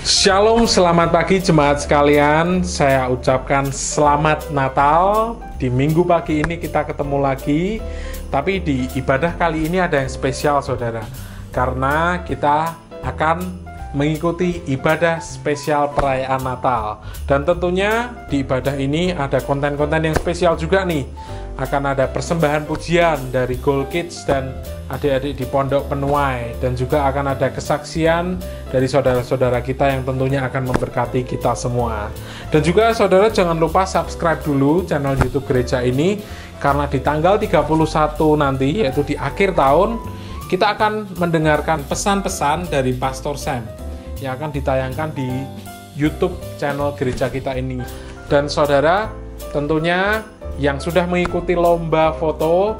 Shalom, selamat pagi jemaat sekalian. Saya ucapkan selamat Natal. Di minggu pagi ini kita ketemu lagi. Tapi di ibadah kali ini ada yang spesial saudara. Karena kita akan mengikuti ibadah spesial perayaan Natal. Dan tentunya di ibadah ini ada konten-konten yang spesial juga nih. Akan ada persembahan pujian dari Gold Kids dan adik-adik di Pondok Penuai, dan juga akan ada kesaksian dari saudara-saudara kita yang tentunya akan memberkati kita semua. Dan juga saudara jangan lupa subscribe dulu channel YouTube gereja ini, karena di tanggal 31 nanti, yaitu di akhir tahun, kita akan mendengarkan pesan-pesan dari Pastor Sam yang akan ditayangkan di YouTube channel gereja kita ini. Dan saudara tentunya yang sudah mengikuti lomba foto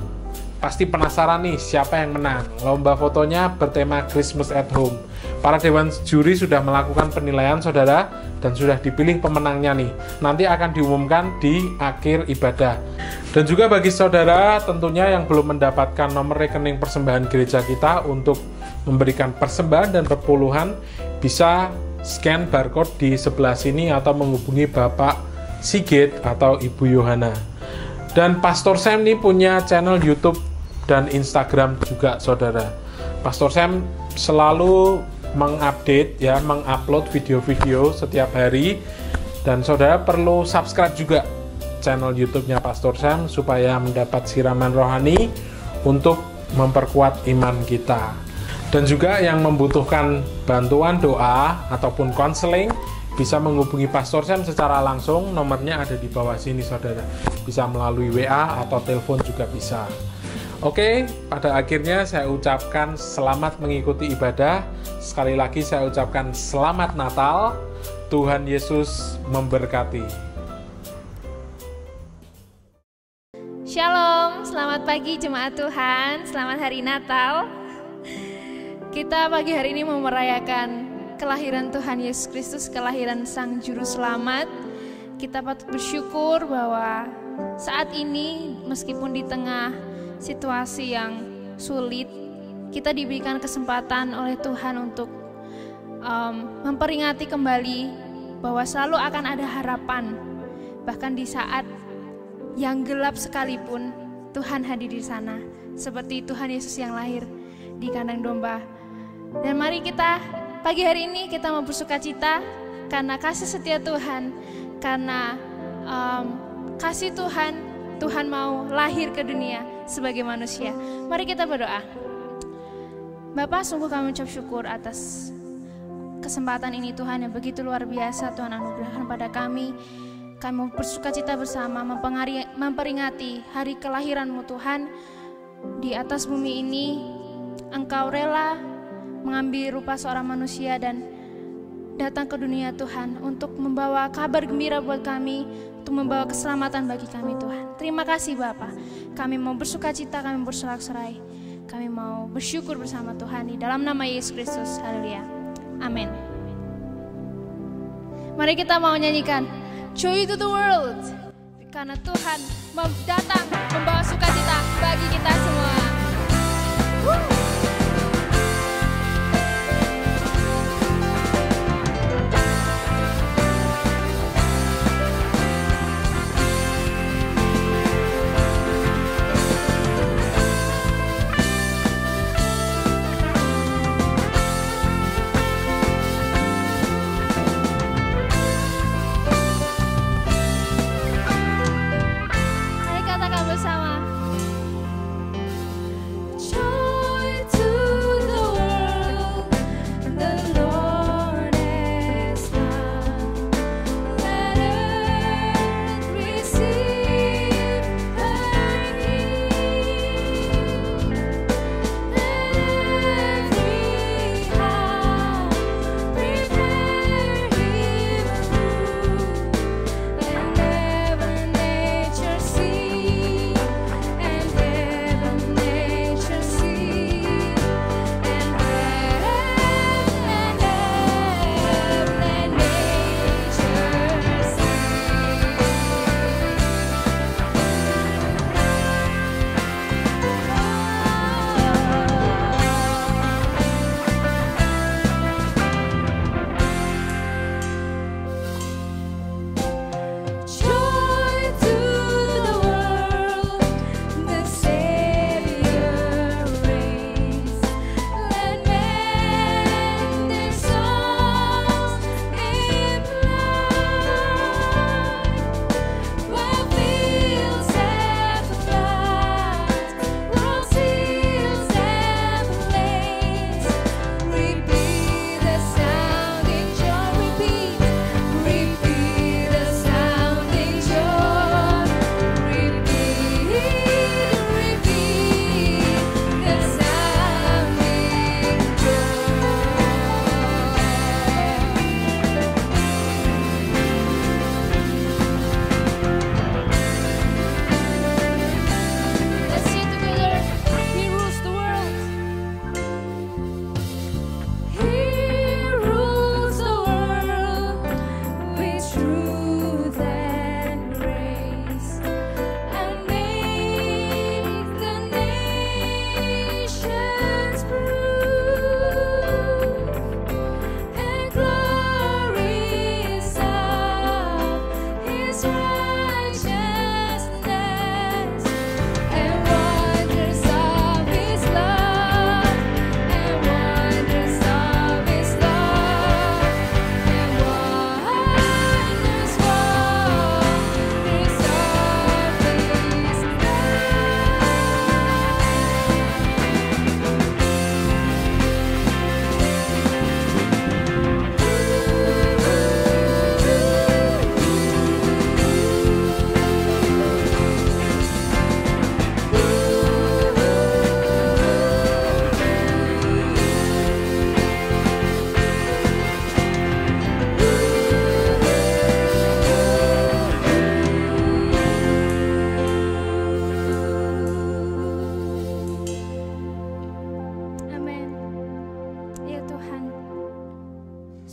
pasti penasaran nih siapa yang menang. Lomba fotonya bertema Christmas at Home. Para dewan juri sudah melakukan penilaian saudara dan sudah dipilih pemenangnya nih. Nanti akan diumumkan di akhir ibadah. Dan juga bagi saudara tentunya yang belum mendapatkan nomor rekening persembahan gereja kita untuk memberikan persembahan dan perpuluhan, bisa scan barcode di sebelah sini atau menghubungi Bapak Sigit atau Ibu Yohana. Dan Pastor Sam ini punya channel YouTube dan Instagram juga saudara. Pastor Sam selalu mengupdate ya, mengupload video-video setiap hari, dan saudara perlu subscribe juga channel YouTube-nya Pastor Sam supaya mendapat siraman rohani untuk memperkuat iman kita. Dan juga yang membutuhkan bantuan doa ataupun konseling bisa menghubungi Pastor Sam secara langsung. Nomornya ada di bawah sini saudara. Bisa melalui WA atau telepon juga bisa. Oke, pada akhirnya saya ucapkan selamat mengikuti ibadah. Sekali lagi saya ucapkan selamat Natal. Tuhan Yesus memberkati. Shalom, selamat pagi jemaat Tuhan. Selamat hari Natal. Kita pagi hari ini mau merayakan kelahiran Tuhan Yesus Kristus, kelahiran Sang Juru Selamat. Kita patut bersyukur bahwa saat ini meskipun di tengah situasi yang sulit, kita diberikan kesempatan oleh Tuhan untuk memperingati kembali bahwa selalu akan ada harapan. Bahkan di saat yang gelap sekalipun, Tuhan hadir di sana. Seperti Tuhan Yesus yang lahir di kandang domba. Dan mari kita pagi hari ini kita mau bersukacita karena kasih setia Tuhan, karena kasih Tuhan, Tuhan mau lahir ke dunia sebagai manusia. Mari kita berdoa. Bapa, sungguh kami ucap syukur atas kesempatan ini Tuhan yang begitu luar biasa Tuhan anugerahkan pada kami. Kami mau bersukacita bersama memperingati hari kelahiran-Mu Tuhan. Di atas bumi ini Engkau rela mengambil rupa seorang manusia dan datang ke dunia Tuhan untuk membawa kabar gembira buat kami, untuk membawa keselamatan bagi kami Tuhan. Terima kasih Bapa. Kami mau bersukacita, kami bersorak-sorai, kami mau bersyukur bersama Tuhan di dalam nama Yesus Kristus. Haleluya. Amin. Mari kita mau nyanyikan Joy to the World, karena Tuhan datang membawa sukacita bagi kita semua. Mari katakan bersama. Joy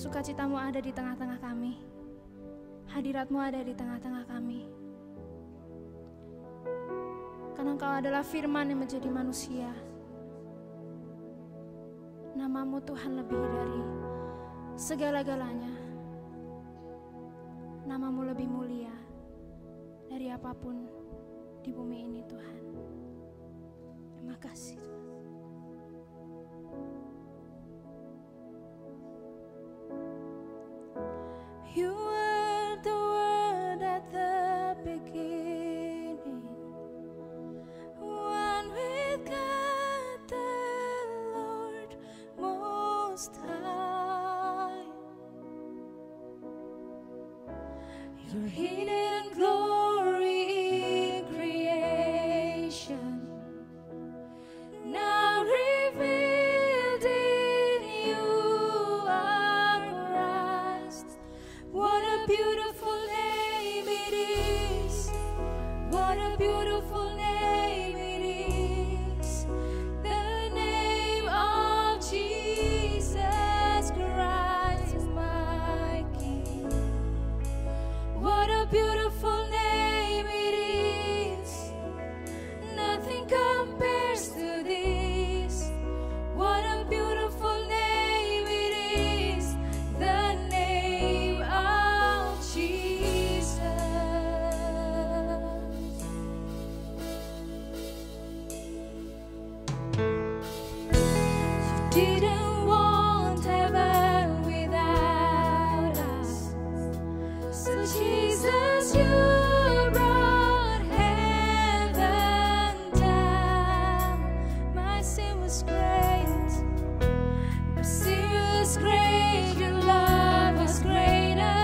Sukacitamu ada di tengah-tengah kami. Hadiratmu ada di tengah-tengah kami. Karena Engkau adalah firman yang menjadi manusia. Namamu Tuhan lebih dari segala-galanya. Namamu lebih mulia dari apapun di bumi ini, Tuhan. Terima kasih, Tuhan. You were the word at the beginning, one with God the Lord Most High. Your hidden glory in creation, now revealed in you are Christ. What a beautiful name it is. What a beautiful name it is. The name of Jesus Christ, my King. What a beautiful name it is. Nothing compares to this. What a beautiful name it is. The name of Jesus. You didn't want heaven without us. So Jesus, you brought heaven down. My sin was great. My sin was great. Your love was greater.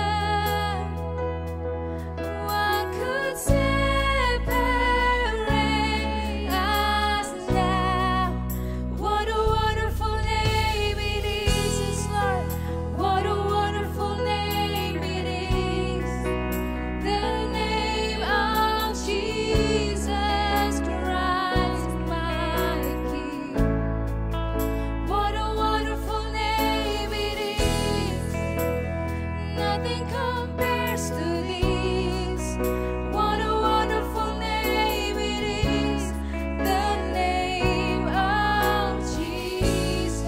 What could separate us now? What a wonderful name it is, Lord. What a wonderful name it is. The name of Jesus Christ, my King. What a wonderful name it is. Nothing compares to this. What a wonderful name it is. The name of Jesus.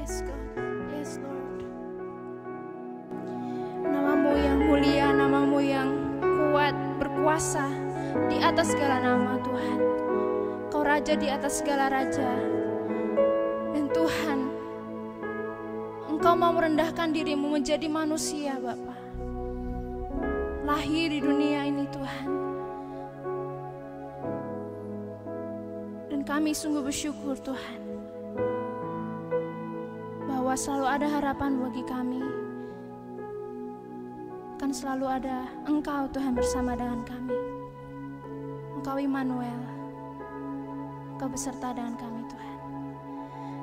Yes God, yes Lord. Namamu yang mulia, namamu yang kuat, berkuasa di atas segala nama Tuhan. Kau Raja di atas segala raja. Dan Tuhan, Engkau mau merendahkan dirimu menjadi manusia Bapa. Lahir di dunia ini Tuhan. Dan kami sungguh bersyukur Tuhan, bahwa selalu ada harapan bagi kami. Akan selalu ada Engkau Tuhan bersama dengan kami. Engkau Immanuel, Engkau beserta dengan kami Tuhan.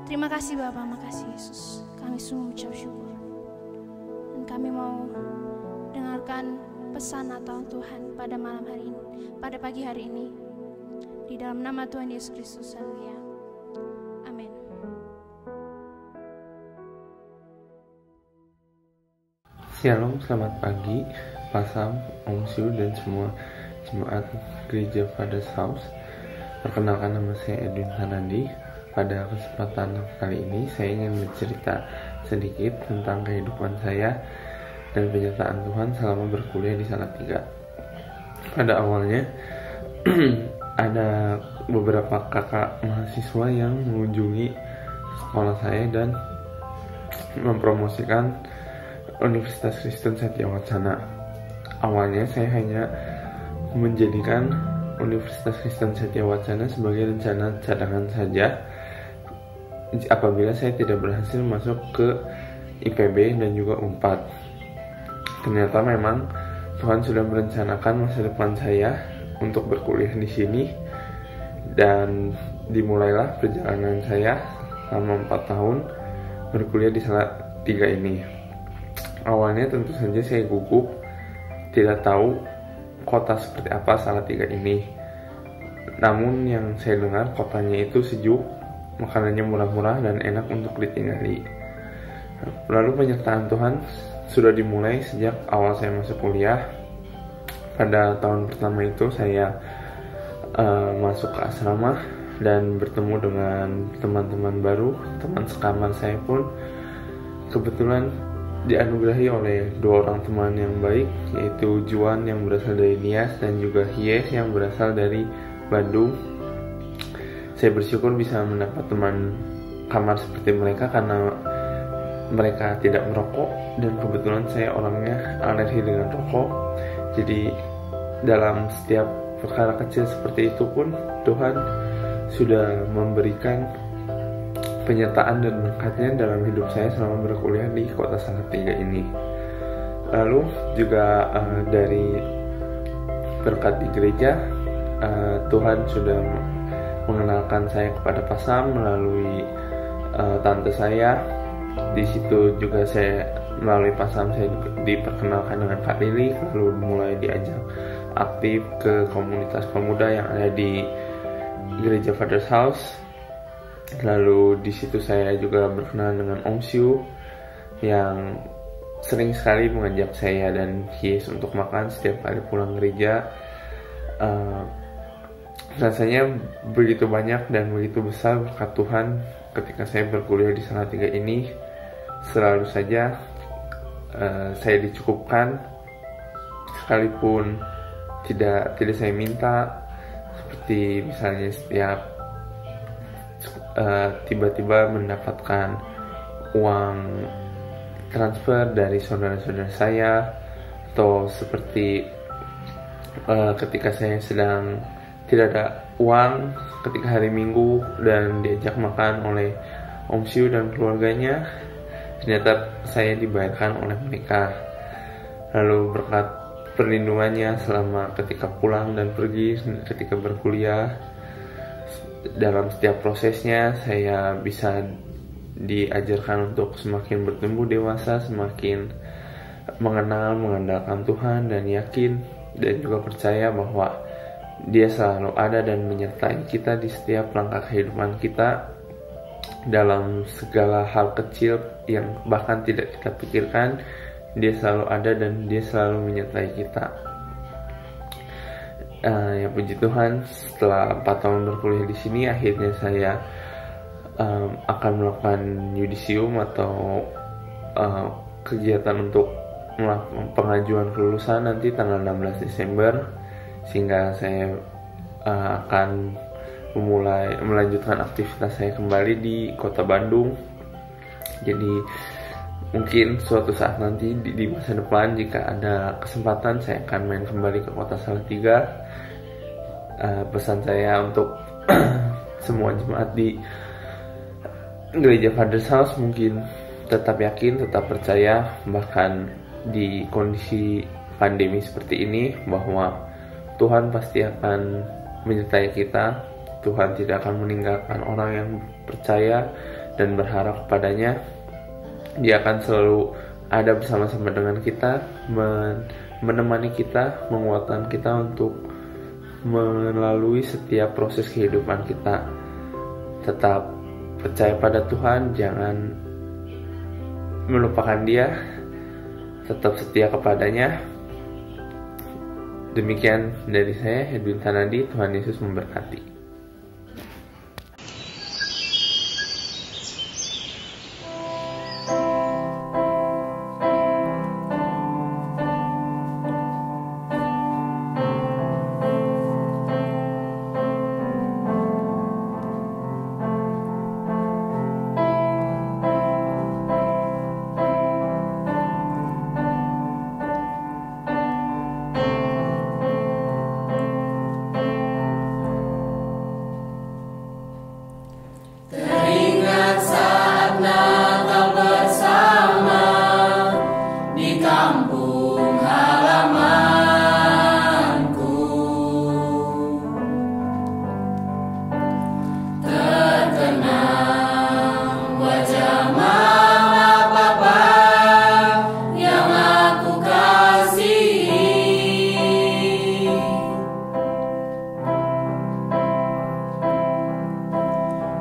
Terima kasih Bapa, makasih Yesus. Kami sungguh ucap syukur. Dan kami mau dengarkan pesan Natal Tuhan pada malam hari ini, pada pagi hari ini. Di dalam nama Tuhan Yesus Kristus, haleluya. Amin. Shalom, selamat pagi, Pasam, Om Siu, dan semua jemaat Gereja Father's House. Perkenalkan, nama saya Edwin Hanandi. Pada kesempatan kali ini saya ingin bercerita sedikit tentang kehidupan saya dan penyertaan Tuhan selama berkuliah di Salatiga. Pada awalnya ada beberapa kakak mahasiswa yang mengunjungi sekolah saya dan mempromosikan Universitas Kristen Satya Wacana. Awalnya saya hanya menjadikan Universitas Kristen Satya Wacana sebagai rencana cadangan saja apabila saya tidak berhasil masuk ke IPB dan juga UNPAD. Ternyata memang Tuhan sudah merencanakan masa depan saya untuk berkuliah di sini, dan dimulailah perjalanan saya selama 4 tahun berkuliah di Salatiga ini. Awalnya tentu saja saya gugup, tidak tahu kota seperti apa Salatiga ini. Namun yang saya dengar kotanya itu sejuk, makanannya murah-murah dan enak untuk ditinggali. Lalu penyertaan Tuhan sudah dimulai sejak awal saya masuk kuliah. Pada tahun pertama itu saya masuk ke asrama dan bertemu dengan teman-teman baru. Teman sekamar saya pun kebetulan dianugerahi oleh 2 orang teman yang baik, yaitu Juan yang berasal dari Nias dan juga Hies yang berasal dari Bandung. Saya bersyukur bisa mendapat teman kamar seperti mereka karena mereka tidak merokok, dan kebetulan saya orangnya alergi dengan rokok. Jadi dalam setiap perkara kecil seperti itu pun Tuhan sudah memberikan penyertaan dan berkatnya dalam hidup saya selama berkuliah di kota Salatiga ini. Lalu juga dari berkat di gereja, Tuhan sudah mengenalkan saya kepada Pasam melalui tante saya. Di situ juga saya melalui Pasam saya diperkenalkan dengan Kak Lili, lalu mulai diajak aktif ke komunitas pemuda yang ada di Gereja Father's House. Lalu di situ saya juga berkenalan dengan Om Siu yang sering sekali mengajak saya dan Hies untuk makan setiap kali pulang gereja. Rasanya begitu banyak dan begitu besar berkat Tuhan ketika saya berkuliah di Salatiga ini. Selalu saja saya dicukupkan, sekalipun tidak saya minta. Seperti misalnya setiap tiba-tiba mendapatkan uang transfer dari saudara-saudara saya, atau seperti ketika saya sedang tidak ada uang ketika hari Minggu dan diajak makan oleh Om Siu dan keluarganya, ternyata saya dibayarkan oleh mereka. Lalu berkat perlindungannya selama ketika pulang dan pergi, ketika berkuliah, dalam setiap prosesnya saya bisa diajarkan untuk semakin bertumbuh dewasa, semakin mengenal, mengandalkan Tuhan, dan yakin dan juga percaya bahwa Dia selalu ada dan menyertai kita di setiap langkah kehidupan kita, dalam segala hal kecil yang bahkan tidak kita pikirkan. Dia selalu ada dan Dia selalu menyertai kita. Ya puji Tuhan, setelah 4 tahun berkuliah di sini, akhirnya saya akan melakukan yudisium atau kegiatan untuk melakukan pengajuan kelulusan nanti tanggal 16 Desember, sehingga saya akan melanjutkan aktivitas saya kembali di kota Bandung. Jadi mungkin suatu saat nanti di masa depan jika ada kesempatan saya akan main kembali ke kota Salatiga. Pesan saya untuk semua jemaat di Gereja Father's House mungkin tetap yakin, tetap percaya, bahkan di kondisi pandemi seperti ini, bahwa Tuhan pasti akan menyertai kita. Tuhan tidak akan meninggalkan orang yang percaya dan berharap kepadanya. Dia akan selalu ada bersama-sama dengan kita, menemani kita, menguatkan kita untuk melalui setiap proses kehidupan kita. Tetap percaya pada Tuhan, jangan melupakan Dia, tetap setia kepadanya. Demikian dari saya, Edwin Tanadi. Tuhan Yesus memberkati.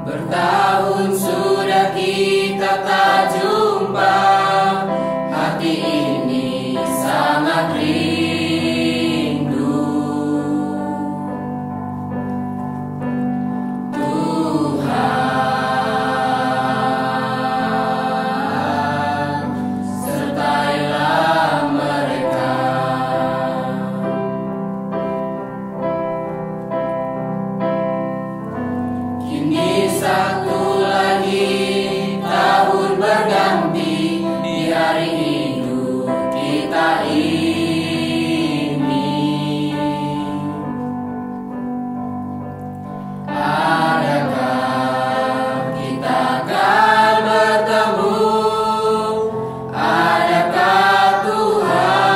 Bertahun sudah kita tak jumpa, hati ini sangat rindu. Tuhan, sertailah mereka. Kini satu lagi tahun berganti di hari hidup kita ini. Adakah kita akan bertemu? Adakah Tuhan?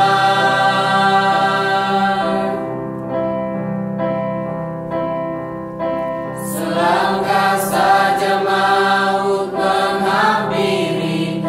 Selangkah saja maut menghampiri,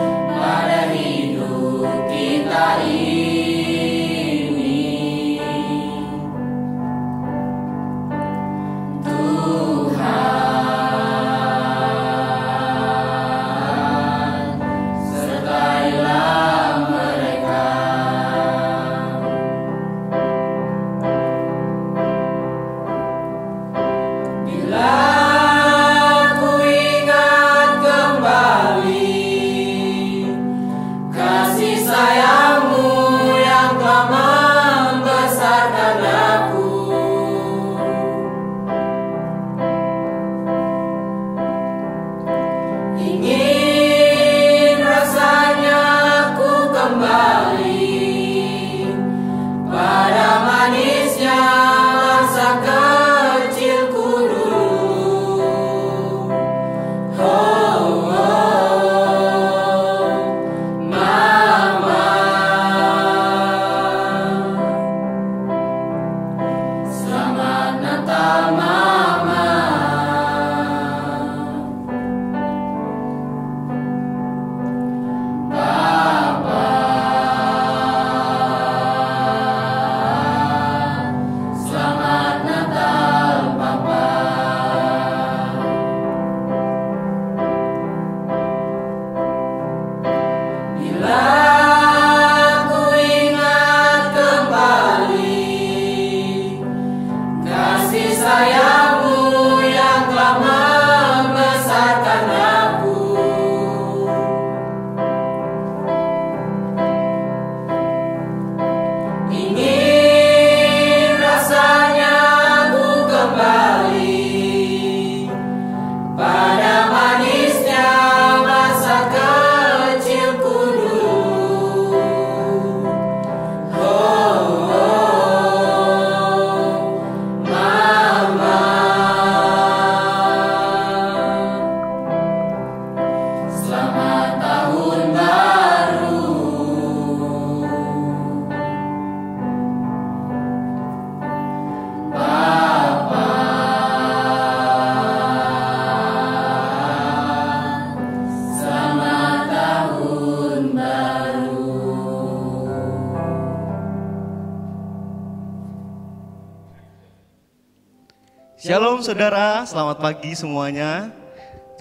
Shalom saudara, selamat pagi semuanya.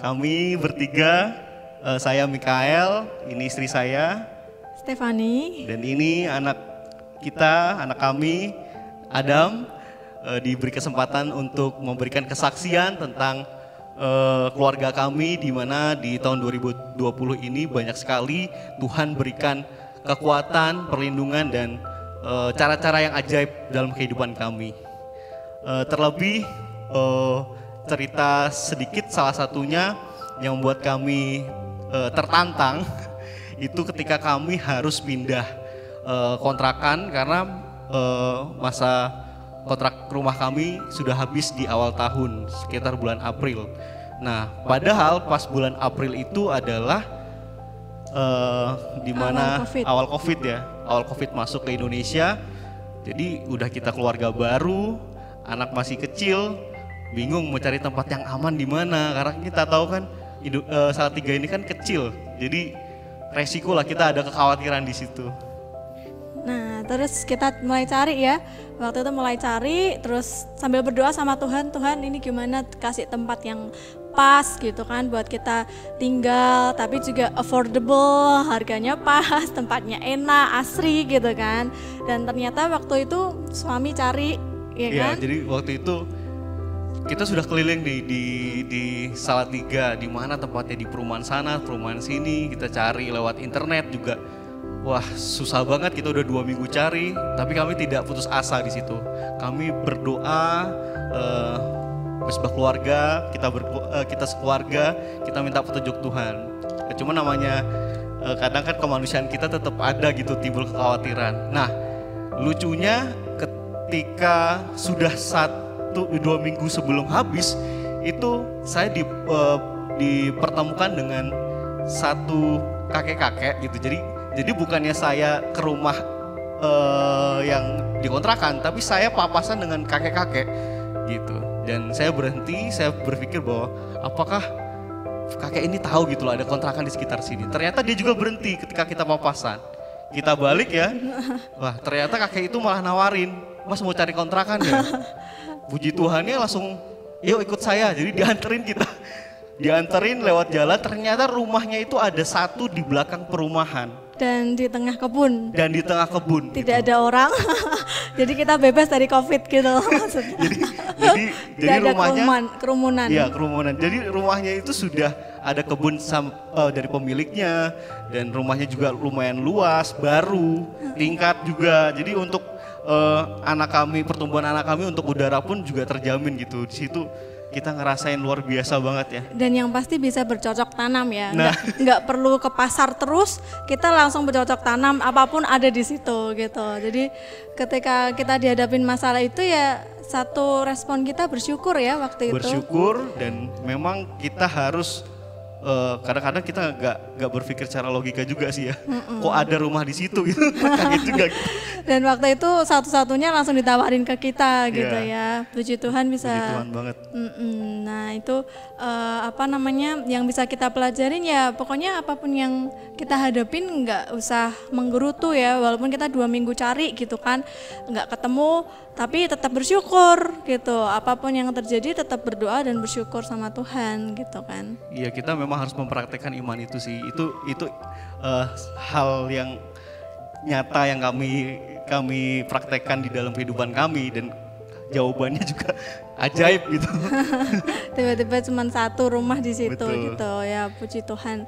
Kami bertiga, saya Mikael, ini istri saya, Stefani, dan ini anak kita, anak kami, Adam, diberi kesempatan untuk memberikan kesaksian tentang keluarga kami, di mana di tahun 2020 ini banyak sekali Tuhan berikan kekuatan, perlindungan, dan cara-cara yang ajaib dalam kehidupan kami. Terlebih cerita sedikit, salah satunya yang membuat kami tertantang itu ketika kami harus pindah kontrakan karena masa kontrak rumah kami sudah habis di awal tahun, sekitar bulan April. Nah, padahal pas bulan April itu adalah di mana awal COVID masuk ke Indonesia. Jadi udah kita keluarga baru, anak masih kecil, bingung mau cari tempat yang aman di mana, karena kita tahu kan Salatiga ini kan kecil, jadi resiko lah, kita ada kekhawatiran di situ. nah terus kita mulai cari ya, waktu itu mulai cari, terus sambil berdoa sama Tuhan, Tuhan ini gimana kasih tempat yang pas gitu kan buat kita tinggal, tapi juga affordable, harganya pas, tempatnya enak, asri gitu kan. Dan ternyata waktu itu suami cari, ya kan? Iya, jadi waktu itu kita sudah keliling di Salatiga, di mana tempatnya, di perumahan sana, perumahan sini, kita cari lewat internet juga. Wah, susah banget, kita udah 2 minggu cari, tapi kami tidak putus asa di situ. Kami berdoa, mesbah keluarga, kita sekeluarga, kita minta petunjuk Tuhan. Cuma namanya kadang kan kemanusiaan kita tetap ada gitu, timbul kekhawatiran. Nah, lucunya ketika sudah 1-2 minggu sebelum habis, itu saya dipertemukan dengan satu kakek-kakek gitu. Jadi bukannya saya ke rumah yang dikontrakan, tapi saya papasan dengan kakek-kakek gitu. Dan saya berhenti, saya berpikir bahwa apakah kakek ini tahu gitu loh ada kontrakan di sekitar sini. Ternyata dia juga berhenti ketika kita papasan. Kita balik ya, wah ternyata kakek itu malah nawarin, Mas mau cari kontrakan ya? Puji Tuhannya langsung, yuk ikut saya. Jadi dianterin kita, dianterin lewat jalan, ternyata rumahnya itu ada satu di belakang perumahan. Dan di tengah kebun. Tidak gitu. Ada orang, jadi kita bebas dari COVID gitu maksudnya. jadi rumahnya kerumunan. Iya, kerumunan. Jadi rumahnya itu sudah ada kebun dari pemiliknya, dan rumahnya juga lumayan luas, baru, tingkat juga. Jadi untuk pertumbuhan anak kami untuk udara pun juga terjamin gitu. Di situ kita ngerasain luar biasa banget ya. Dan yang pasti bisa bercocok tanam ya, nggak perlu ke pasar terus, kita langsung bercocok tanam, apapun ada di situ gitu. Jadi ketika kita dihadapin masalah itu ya, satu respon kita bersyukur ya waktu itu. Bersyukur, dan memang kita harus kadang-kadang kita nggak berpikir secara logika juga sih ya. Kok ada rumah di situ gitu, kaget juga. Gitu. Dan waktu itu satu-satunya langsung ditawarin ke kita gitu ya. Puji Tuhan bisa. Puji Tuhan banget. Nah itu yang bisa kita pelajarin ya, pokoknya apapun yang kita hadapin nggak usah menggerutu ya. Walaupun kita 2 minggu cari gitu kan, nggak ketemu, tapi tetap bersyukur gitu. Apapun yang terjadi tetap berdoa dan bersyukur sama Tuhan gitu kan. Iya, kita memang harus mempraktekkan iman itu sih. Itu hal yang nyata yang kami praktekkan di dalam kehidupan kami, dan jawabannya juga ajaib gitu. Tiba-tiba cuma satu rumah di situ. Betul. Gitu ya, puji Tuhan.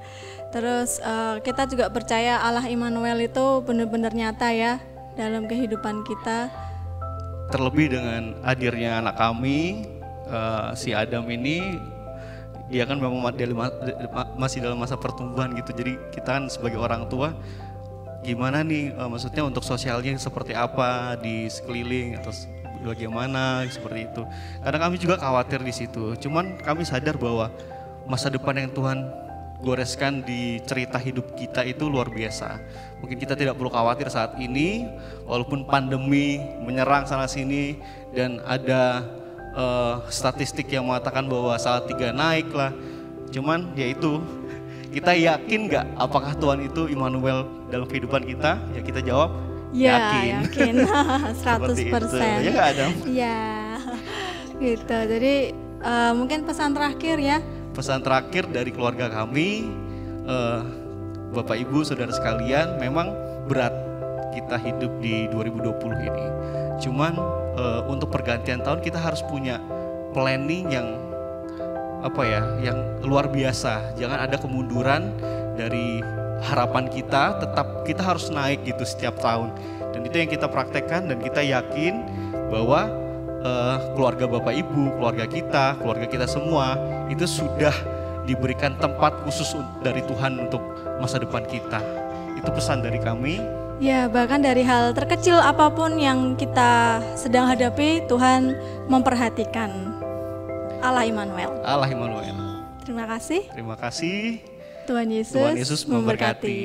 Terus kita juga percaya Allah Immanuel itu benar-benar nyata ya dalam kehidupan kita. Terlebih dengan hadirnya anak kami, si Adam ini, dia kan memang masih dalam masa pertumbuhan gitu. Jadi kita kan sebagai orang tua, gimana nih maksudnya untuk sosialnya seperti apa di sekeliling atau bagaimana seperti itu. Kadang kami juga khawatir di situ. Cuman kami sadar bahwa masa depan yang Tuhan goreskan di cerita hidup kita itu luar biasa. Mungkin kita tidak perlu khawatir saat ini, walaupun pandemi menyerang sana sini dan ada statistik yang mengatakan bahwa Salatiga naik lah. Cuman ya itu, kita yakin nggak apakah Tuhan itu Immanuel dalam kehidupan kita? Ya kita jawab ya, yakin 100%. Ya nggak Adam? Iya. Gitu. Jadi mungkin pesan terakhir ya. Pesan terakhir dari keluarga kami, Bapak Ibu Saudara sekalian, memang berat kita hidup di 2020 ini. Cuman untuk pergantian tahun kita harus punya planning yang yang luar biasa. Jangan ada kemunduran dari harapan kita, tetap kita harus naik gitu setiap tahun. Dan itu yang kita praktekkan, dan kita yakin bahwa keluarga Bapak Ibu, keluarga kita semua itu sudah diberikan tempat khusus dari Tuhan untuk masa depan kita. Itu pesan dari kami. Ya, bahkan dari hal terkecil apapun yang kita sedang hadapi, Tuhan memperhatikan. Allah Immanuel. Allah Immanuel. Terima kasih. Terima kasih. Tuhan Yesus, Tuhan Yesus memberkati.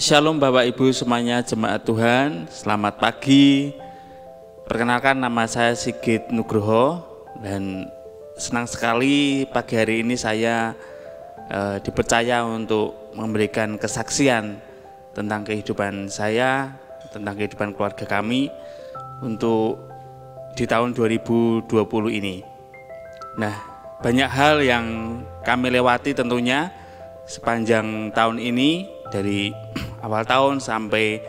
Shalom Bapak Ibu semuanya, jemaat Tuhan, selamat pagi. Perkenalkan, nama saya Sigit Nugroho, dan senang sekali pagi hari ini saya dipercaya untuk memberikan kesaksian tentang kehidupan saya, tentang kehidupan keluarga kami untuk di tahun 2020 ini. Nah, banyak hal yang kami lewati tentunya sepanjang tahun ini. Dari awal tahun sampai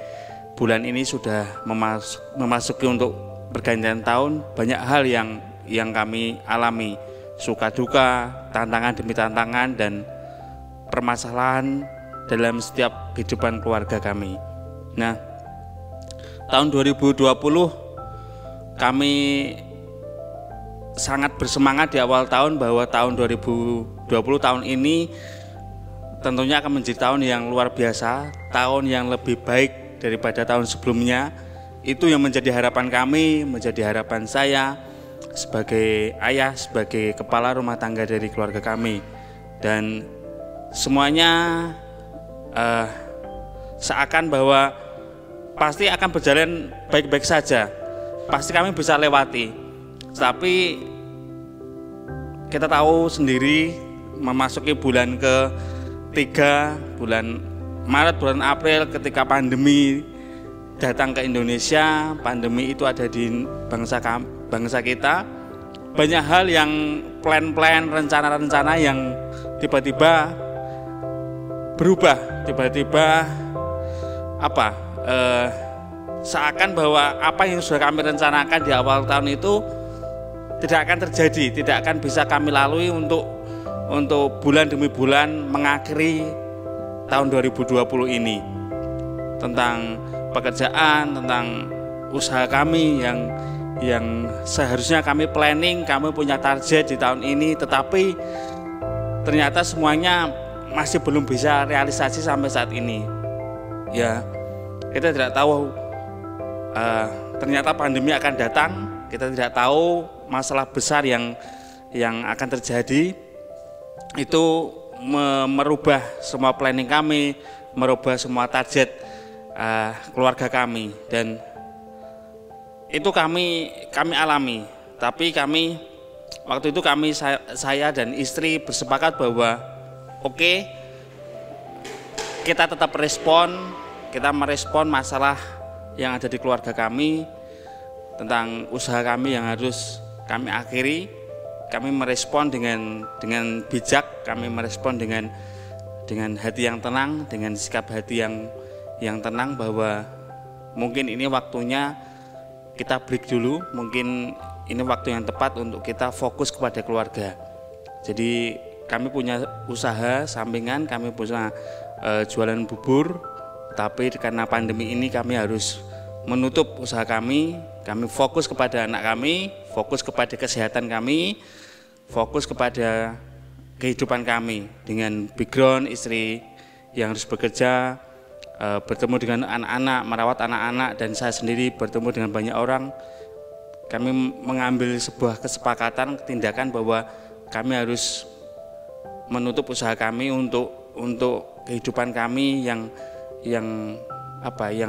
bulan ini sudah memasuki untuk pergantian tahun, banyak hal yang kami alami, suka duka, tantangan demi tantangan, dan permasalahan dalam setiap kehidupan keluarga kami. Nah, tahun 2020 kami sangat bersemangat di awal tahun bahwa tahun 2020 tahun ini tentunya akan menjadi tahun yang luar biasa, tahun yang lebih baik daripada tahun sebelumnya. Itu yang menjadi harapan kami, menjadi harapan saya sebagai ayah, sebagai kepala rumah tangga dari keluarga kami. Dan semuanya seakan bahwa pasti akan berjalan baik-baik saja, pasti kami bisa lewati. Tapi kita tahu sendiri, memasuki bulan ke-3, bulan Maret, bulan April, ketika pandemi datang ke Indonesia, pandemi itu ada di bangsa kita, banyak hal yang plan-plan, rencana-rencana yang tiba-tiba berubah, tiba-tiba seakan bahwa apa yang sudah kami rencanakan di awal tahun itu tidak akan terjadi, tidak akan bisa kami lalui untuk bulan demi bulan mengakhiri tahun 2020 ini. Tentang pekerjaan, tentang usaha kami yang seharusnya kami planning, kami punya target di tahun ini, tetapi ternyata semuanya masih belum bisa realisasi sampai saat ini. Ya, Kita tidak tahu ternyata pandemi akan datang. Kita tidak tahu masalah besar yang akan terjadi. Itu merubah semua planning kami, merubah semua target keluarga kami, dan itu kami alami. Tapi waktu itu saya dan istri bersepakat bahwa oke, kita tetap kita merespon masalah yang ada di keluarga kami, tentang usaha kami yang harus kami akhiri. Kami merespon dengan bijak, kami merespon dengan hati yang tenang, dengan sikap hati yang tenang, bahwa mungkin ini waktunya kita break dulu, mungkin ini waktu yang tepat untuk kita fokus kepada keluarga. Jadi kami punya usaha sampingan, kami punya jualan bubur, tapi karena pandemi ini kami harus menutup usaha kami fokus kepada anak kami, fokus kepada kesehatan kami, fokus kepada kehidupan kami, dengan background istri yang harus bekerja, bertemu dengan anak-anak, merawat anak-anak, dan saya sendiri bertemu dengan banyak orang. Kami mengambil sebuah kesepakatan, tindakan bahwa kami harus menutup usaha kami untuk kehidupan kami yang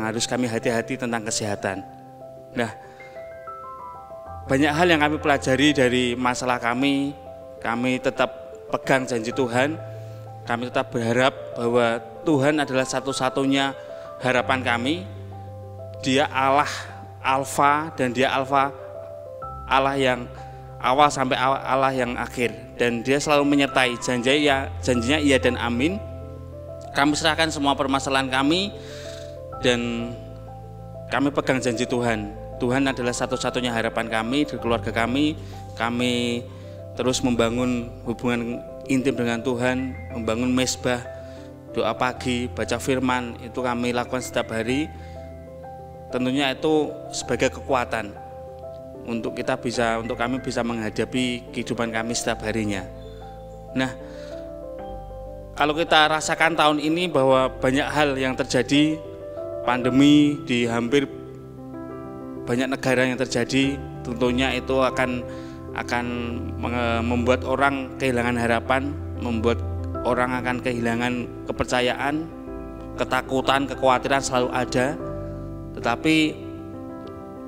harus kami hati-hati tentang kesehatan. Nah, banyak hal yang kami pelajari dari masalah kami tetap pegang janji Tuhan, kami tetap berharap bahwa Tuhan adalah satu-satunya harapan kami. Dia Allah Alfa, dan Dia Alfa, Allah yang awal sampai Allah yang akhir, dan Dia selalu menyertai. Janjinya iya dan amin. Kami serahkan semua permasalahan kami, dan kami pegang janji Tuhan. Tuhan adalah satu-satunya harapan kami di keluarga kami. Kami terus membangun hubungan intim dengan Tuhan, membangun mesbah, doa pagi, baca firman, itu kami lakukan setiap hari. Tentunya itu sebagai kekuatan untuk kami bisa menghadapi kehidupan kami setiap harinya. Nah, kalau kita rasakan tahun ini bahwa banyak hal yang terjadi, pandemi di hampir banyak negara yang terjadi, tentunya itu akan membuat orang kehilangan harapan, membuat orang akan kehilangan kepercayaan, ketakutan, kekhawatiran selalu ada. Tetapi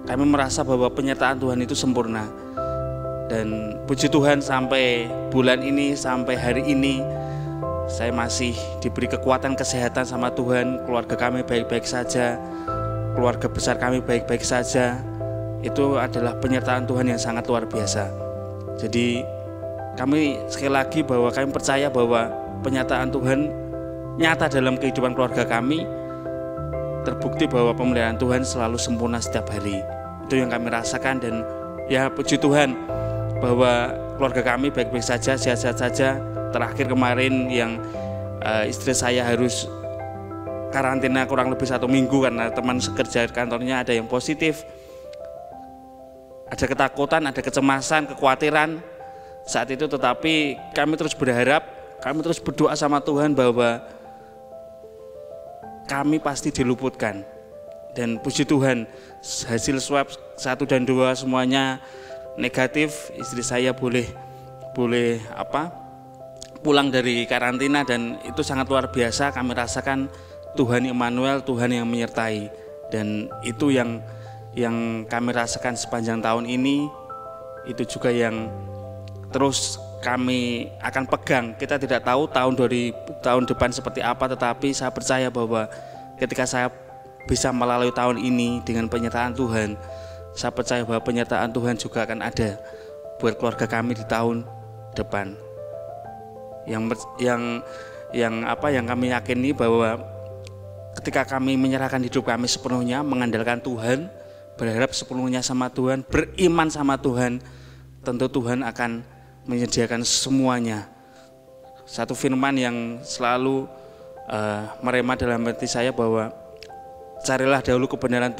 kami merasa bahwa penyertaan Tuhan itu sempurna, dan puji Tuhan sampai bulan ini, sampai hari ini saya masih diberi kekuatan kesehatan sama Tuhan. Keluarga kami baik-baik saja, keluarga besar kami baik-baik saja. Itu adalah penyertaan Tuhan yang sangat luar biasa. Jadi kami sekali lagi bahwa kami percaya bahwa penyertaan Tuhan nyata dalam kehidupan keluarga kami. Terbukti bahwa pemeliharaan Tuhan selalu sempurna setiap hari. Itu yang kami rasakan, dan ya puji Tuhan bahwa keluarga kami baik-baik saja, sehat-sehat saja. Terakhir kemarin yang istri saya harus karantina kurang lebih 1 minggu karena teman sekerja kantornya ada yang positif. Ada ketakutan, ada kecemasan, kekhawatiran saat itu, tetapi kami terus berharap, kami terus berdoa sama Tuhan bahwa kami pasti diluputkan. Dan puji Tuhan, hasil swab 1 dan 2 semuanya negatif. Istri saya boleh pulang dari karantina, dan itu sangat luar biasa. Kami rasakan Tuhan Immanuel, Tuhan yang menyertai, dan itu yang kami rasakan sepanjang tahun ini. Itu juga yang terus kami akan pegang. Kita tidak tahu tahun depan seperti apa, tetapi saya percaya bahwa ketika saya bisa melalui tahun ini dengan penyertaan Tuhan, saya percaya bahwa penyertaan Tuhan juga akan ada buat keluarga kami di tahun depan. Yang kami yakini bahwa ketika kami menyerahkan hidup kami sepenuhnya, mengandalkan Tuhan, berharap sepenuhnya sama Tuhan, beriman sama Tuhan, tentu Tuhan akan menyediakan semuanya. Satu firman yang selalu merema dalam hati saya bahwa carilah dahulu kebenaran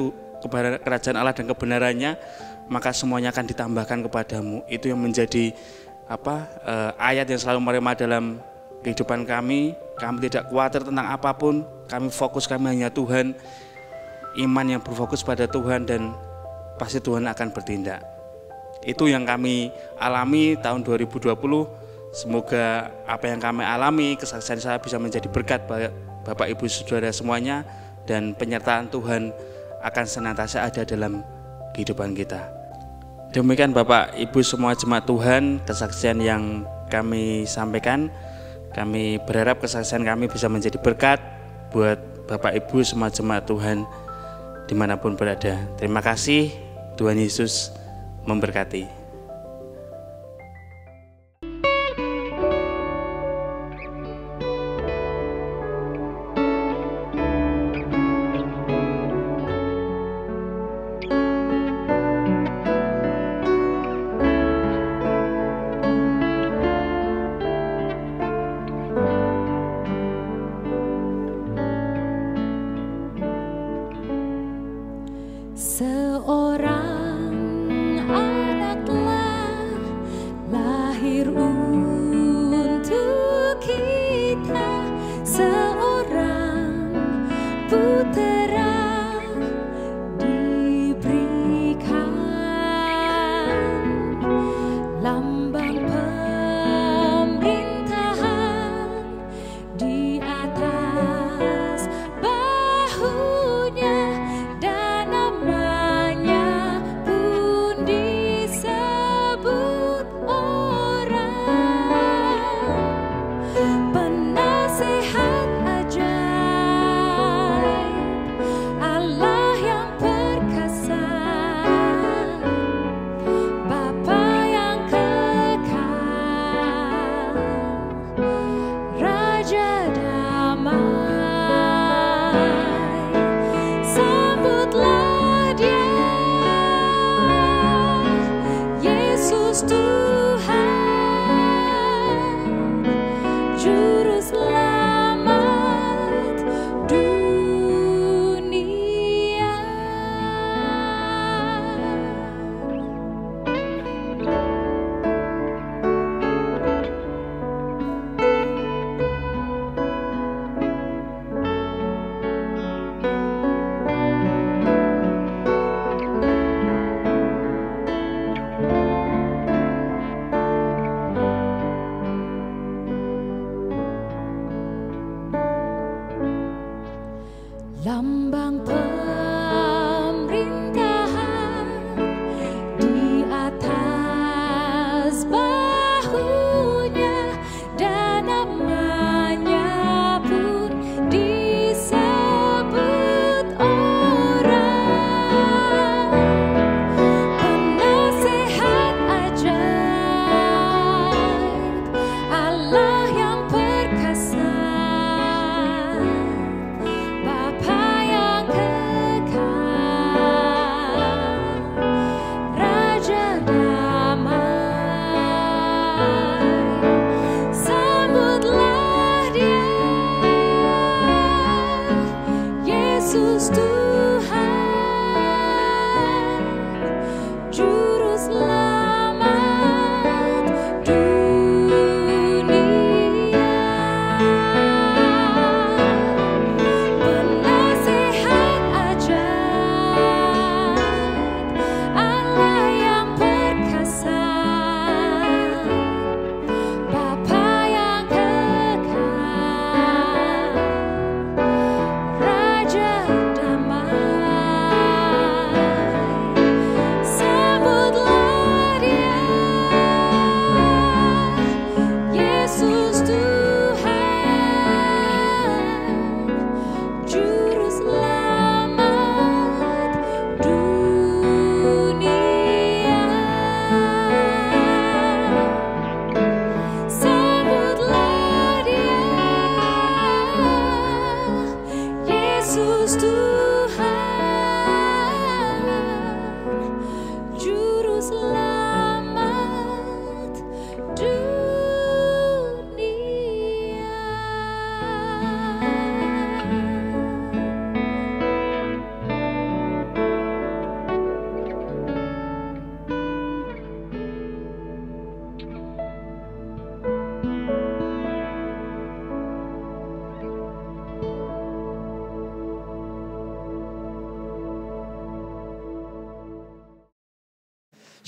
kerajaan Allah dan kebenarannya, maka semuanya akan ditambahkan kepadamu. Itu yang menjadi ayat yang selalu merema dalam kehidupan kami. Kami tidak khawatir tentang apapun, kami fokus, kami hanya Tuhan. iman yang berfokus pada Tuhan dan pasti Tuhan akan bertindak. Itu yang kami alami tahun 2020. Semoga apa yang kami alami, kesaksian saya bisa menjadi berkat Bapak Ibu Saudara semuanya, dan penyertaan Tuhan akan senantiasa ada dalam kehidupan kita. Demikian Bapak Ibu semua jemaat Tuhan, kesaksian yang kami sampaikan. Kami berharap kesaksian kami bisa menjadi berkat buat Bapak Ibu semua jemaat Tuhan dimanapun berada. Terima kasih, Tuhan Yesus memberkati. Seorang anak telah lahir untuk kita, seorang putera diberikan, lambang pemerintahan di atas bahunya, dan namanya pun disebut orang penasehat ajaib, Allah yang perkasa, Bapa yang kekal, Raja damai. Sambutlah Dia, Yesus Tuhan, Juru Selamat dunia.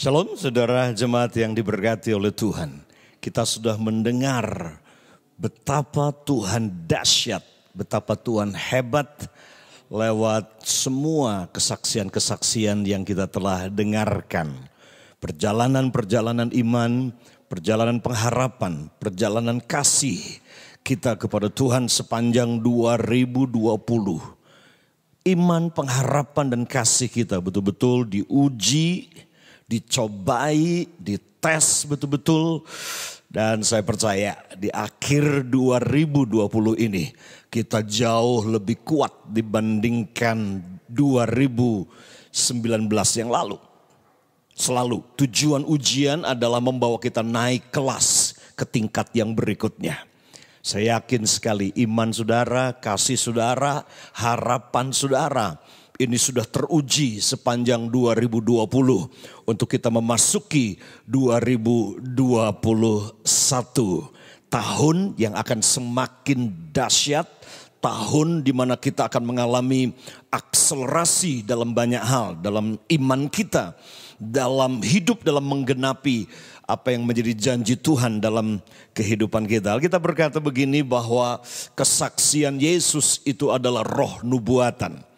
Shalom saudara jemaat yang diberkati oleh Tuhan. Kita sudah mendengar betapa Tuhan dahsyat, betapa Tuhan hebat lewat semua kesaksian-kesaksian yang kita telah dengarkan. Perjalanan-perjalanan iman, perjalanan pengharapan, perjalanan kasih kita kepada Tuhan sepanjang 2020. Iman, pengharapan dan kasih kita betul-betul diuji, dicobai, dites betul-betul. Dan saya percaya di akhir 2020 ini kita jauh lebih kuat dibandingkan 2019 yang lalu. Selalu tujuan ujian adalah membawa kita naik kelas ke tingkat yang berikutnya. Saya yakin sekali iman saudara, kasih saudara, harapan saudara ini sudah teruji sepanjang 2020 untuk kita memasuki 2021. Tahun yang akan semakin dahsyat, tahun di mana kita akan mengalami akselerasi dalam banyak hal, dalam iman kita, dalam hidup, dalam menggenapi apa yang menjadi janji Tuhan dalam kehidupan kita. Kita berkata begini bahwa kesaksian Yesus itu adalah roh nubuatan.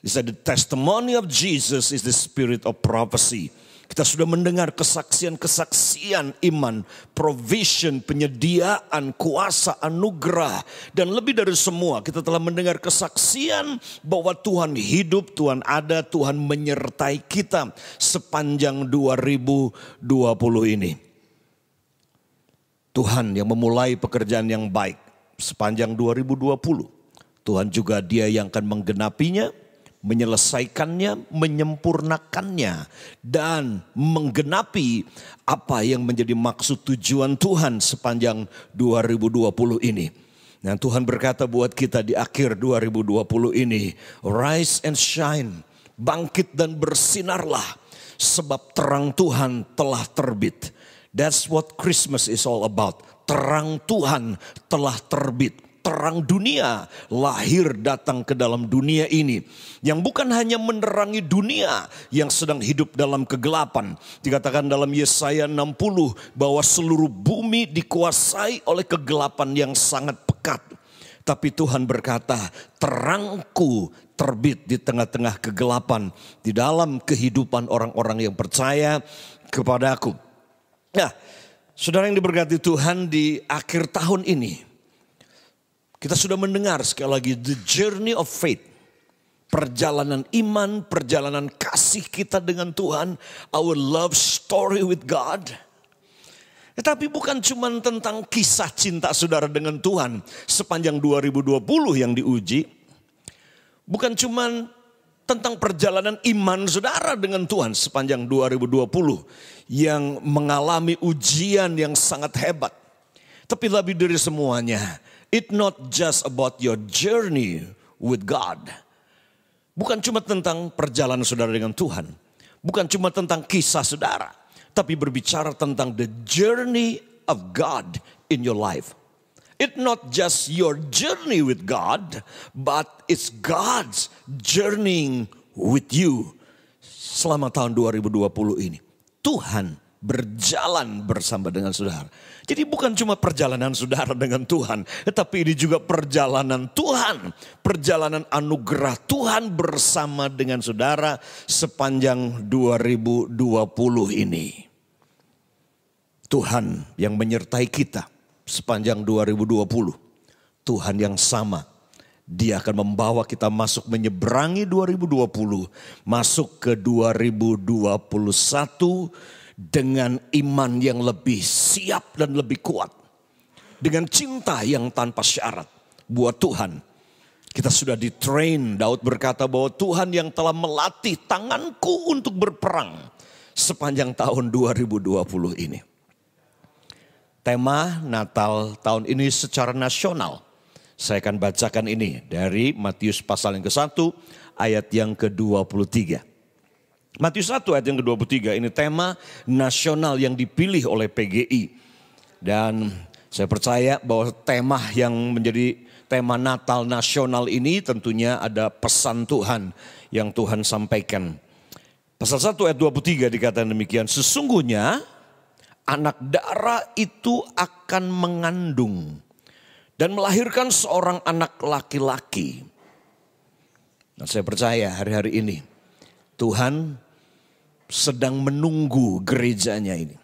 He said the testimony of Jesus is the spirit of prophecy. Kita sudah mendengar kesaksian-kesaksian iman, provision, penyediaan, kuasa, anugerah. Dan lebih dari semua kita telah mendengar kesaksian bahwa Tuhan hidup, Tuhan ada, Tuhan menyertai kita sepanjang 2020 ini. Tuhan yang memulai pekerjaan yang baik sepanjang 2020. Tuhan juga Dia yang akan menggenapinya, menyelesaikannya, menyempurnakannya, dan menggenapi apa yang menjadi maksud tujuan Tuhan sepanjang 2020 ini. Dan Tuhan berkata buat kita di akhir 2020 ini, rise and shine, bangkit dan bersinarlah, sebab terang Tuhan telah terbit. That's what Christmas is all about. Terang Tuhan telah terbit. Terang dunia lahir datang ke dalam dunia ini. Yang bukan hanya menerangi dunia yang sedang hidup dalam kegelapan. Dikatakan dalam Yesaya 60 bahwa seluruh bumi dikuasai oleh kegelapan yang sangat pekat. Tapi Tuhan berkata, terangku terbit di tengah-tengah kegelapan. Di dalam kehidupan orang-orang yang percaya kepadaku. Nah, saudara yang diberkati Tuhan, di akhir tahun ini kita sudah mendengar sekali lagi the journey of faith. Perjalanan iman, perjalanan kasih kita dengan Tuhan. Our love story with God. Tetapi bukan cuma tentang kisah cinta saudara dengan Tuhan sepanjang 2020 yang diuji. Bukan cuma tentang perjalanan iman saudara dengan Tuhan sepanjang 2020 yang mengalami ujian yang sangat hebat. Tapi lebih dari semuanya, it's not just about your journey with God. Bukan cuma tentang perjalanan saudara dengan Tuhan. Bukan cuma tentang kisah saudara. Tapi berbicara tentang the journey of God in your life. It's not just your journey with God, but it's God's journeying with you. Selama tahun 2020 ini, Tuhan berjalan bersama dengan saudara. Jadi bukan cuma perjalanan saudara dengan Tuhan, tetapi ini juga perjalanan Tuhan. Perjalanan anugerah Tuhan bersama dengan saudara sepanjang 2020 ini. Tuhan yang menyertai kita sepanjang 2020. Tuhan yang sama. Dia akan membawa kita masuk menyeberangi 2020. Masuk ke 2021 dengan iman yang lebih siap dan lebih kuat. Dengan cinta yang tanpa syarat buat Tuhan. Kita sudah ditrain. Daud berkata bahwa Tuhan yang telah melatih tanganku untuk berperang sepanjang tahun 2020 ini. Tema Natal tahun ini secara nasional. Saya akan bacakan ini dari Matius pasal yang ke-1 ayat yang ke-23. Matius 1 ayat yang ke-23 ini tema nasional yang dipilih oleh PGI. Dan saya percaya bahwa tema yang menjadi tema Natal nasional ini tentunya ada pesan Tuhan yang Tuhan sampaikan. Pasal 1 ayat 23 dikatakan demikian. Sesungguhnya anak darah itu akan mengandung dan melahirkan seorang anak laki-laki. Dan saya percaya hari-hari ini Tuhan sedang menunggu gerejanya ini.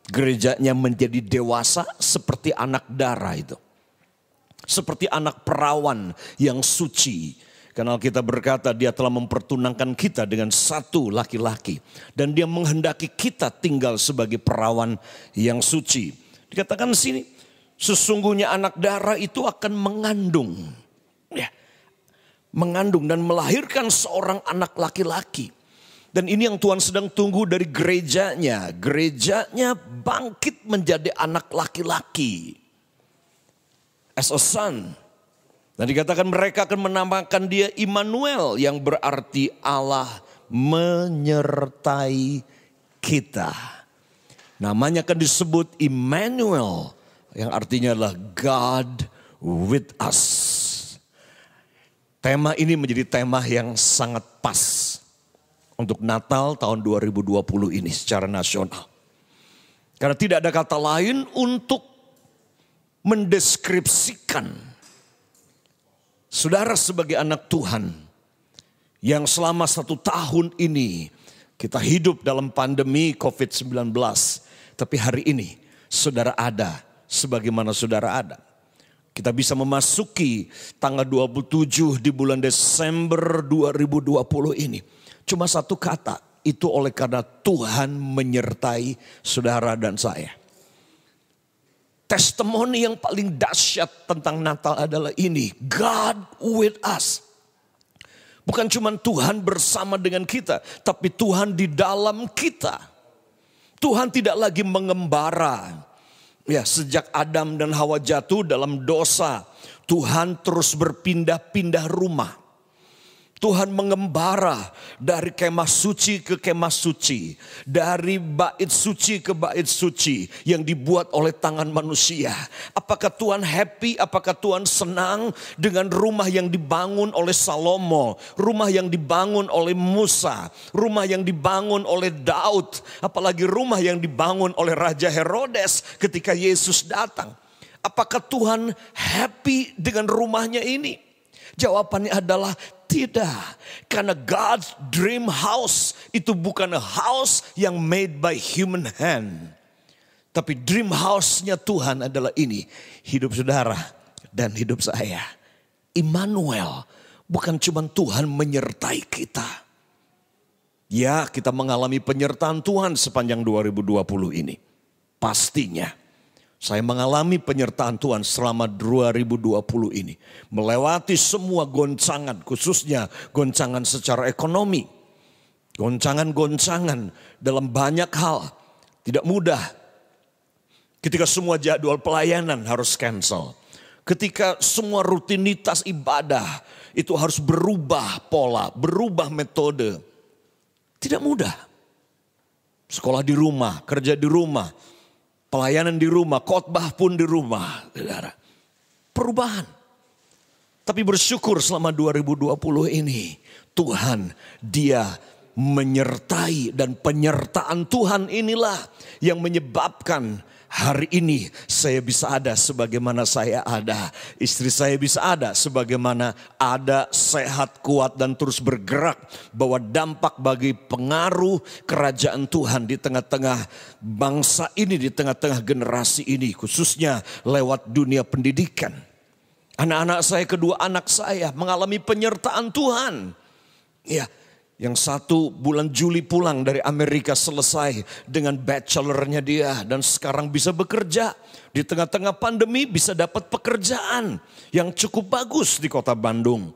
Gerejanya menjadi dewasa seperti anak darah itu. Seperti anak perawan yang suci. Karena kita berkata dia telah mempertunangkan kita dengan satu laki-laki. Dan dia menghendaki kita tinggal sebagai perawan yang suci. Dikatakan di sini, sesungguhnya anak darah itu akan mengandung. Ya, mengandung dan melahirkan seorang anak laki-laki. Dan ini yang Tuhan sedang tunggu dari gerejanya. Gerejanya bangkit menjadi anak laki-laki. As a son. Dan dikatakan mereka akan menamakan dia Immanuel, yang berarti Allah menyertai kita. Namanya akan disebut Immanuel, yang artinya adalah God with us. Tema ini menjadi tema yang sangat pas untuk Natal tahun 2020 ini secara nasional. Karena tidak ada kata lain untuk mendeskripsikan saudara sebagai anak Tuhan yang selama 1 tahun ini kita hidup dalam pandemi COVID-19. Tapi hari ini saudara ada sebagaimana saudara ada. Kita bisa memasuki tanggal 27 di bulan Desember 2020 ini. Cuma satu kata, itu oleh karena Tuhan menyertai saudara dan saya. Testimoni yang paling dahsyat tentang Natal adalah ini, God with us. Bukan cuma Tuhan bersama dengan kita, tapi Tuhan di dalam kita. Tuhan tidak lagi mengembara. Ya, sejak Adam dan Hawa jatuh dalam dosa, Tuhan terus berpindah-pindah rumah. Tuhan mengembara dari kemah suci ke kemah suci. Dari bait suci ke bait suci yang dibuat oleh tangan manusia. Apakah Tuhan happy, apakah Tuhan senang dengan rumah yang dibangun oleh Salomo. Rumah yang dibangun oleh Musa. Rumah yang dibangun oleh Daud. Apalagi rumah yang dibangun oleh Raja Herodes ketika Yesus datang. Apakah Tuhan happy dengan rumahnya ini? Jawabannya adalah tidak. Karena God's dream house itu bukan a house yang made by human hand. Tapi dream house-nya Tuhan adalah ini. Hidup saudara dan hidup saya. Immanuel. Bukan cuma Tuhan menyertai kita. Ya, kita mengalami penyertaan Tuhan sepanjang 2020 ini. Pastinya. Saya mengalami penyertaan Tuhan selama 2020 ini. Melewati semua goncangan, khususnya goncangan secara ekonomi. Goncangan-goncangan dalam banyak hal. Tidak mudah. Ketika semua jadwal pelayanan harus cancel. Ketika semua rutinitas ibadah itu harus berubah pola, berubah metode. Tidak mudah. Sekolah di rumah, kerja di rumah. Pelayanan di rumah, khotbah pun di rumah. Saudara. Perubahan. Tapi bersyukur selama 2020 ini. Tuhan dia menyertai. Dan penyertaan Tuhan inilah yang menyebabkan hari ini saya bisa ada sebagaimana saya ada. Istri saya bisa ada sebagaimana ada, sehat, kuat dan terus bergerak. Bahwa dampak bagi pengaruh kerajaan Tuhan di tengah-tengah bangsa ini, di tengah-tengah generasi ini. Khususnya lewat dunia pendidikan. Anak-anak saya, kedua anak saya mengalami penyertaan Tuhan. Ya. Yang satu bulan Juli pulang dari Amerika selesai dengan bachelornya dia. Dan sekarang bisa bekerja. Di tengah-tengah pandemi bisa dapat pekerjaan yang cukup bagus di kota Bandung.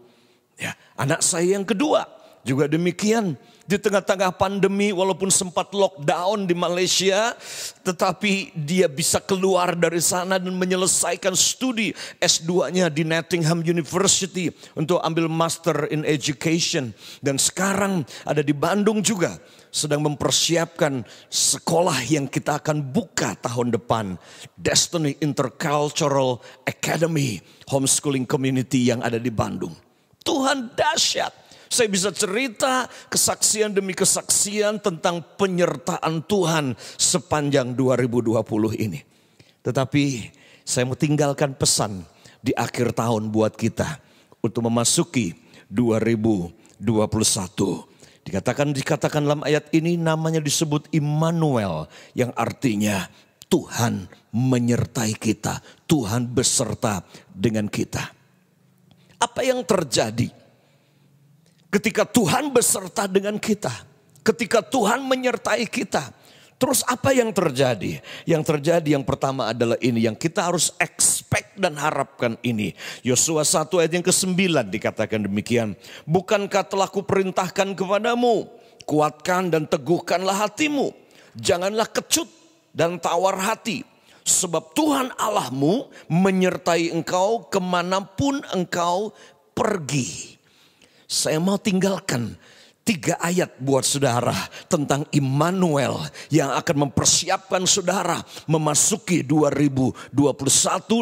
Ya, anak saya yang kedua juga demikian. Di tengah-tengah pandemi walaupun sempat lockdown di Malaysia. Tetapi dia bisa keluar dari sana dan menyelesaikan studi S2-nya di Nottingham University. Untuk ambil Master in Education. Dan sekarang ada di Bandung juga. Sedang mempersiapkan sekolah yang kita akan buka tahun depan. Destiny Intercultural Academy Homeschooling Community yang ada di Bandung. Tuhan dahsyat. Saya bisa cerita kesaksian demi kesaksian tentang penyertaan Tuhan sepanjang 2020 ini. Tetapi saya mau tinggalkan pesan di akhir tahun buat kita untuk memasuki 2021. Dikatakan dalam ayat ini namanya disebut Immanuel, yang artinya Tuhan menyertai kita, Tuhan beserta dengan kita. Apa yang terjadi ketika Tuhan beserta dengan kita, ketika Tuhan menyertai kita? Terus apa yang terjadi? Yang terjadi yang pertama adalah ini, yang kita harus expect dan harapkan ini. Yosua 1 ayat yang ke-9 dikatakan demikian. Bukankah telah kuperintahkan kepadamu, kuatkan dan teguhkanlah hatimu. Janganlah kecut dan tawar hati. Sebab Tuhan Allahmu menyertai engkau kemanapun engkau pergi. Saya mau tinggalkan 3 ayat buat saudara tentang Immanuel yang akan mempersiapkan saudara memasuki 2021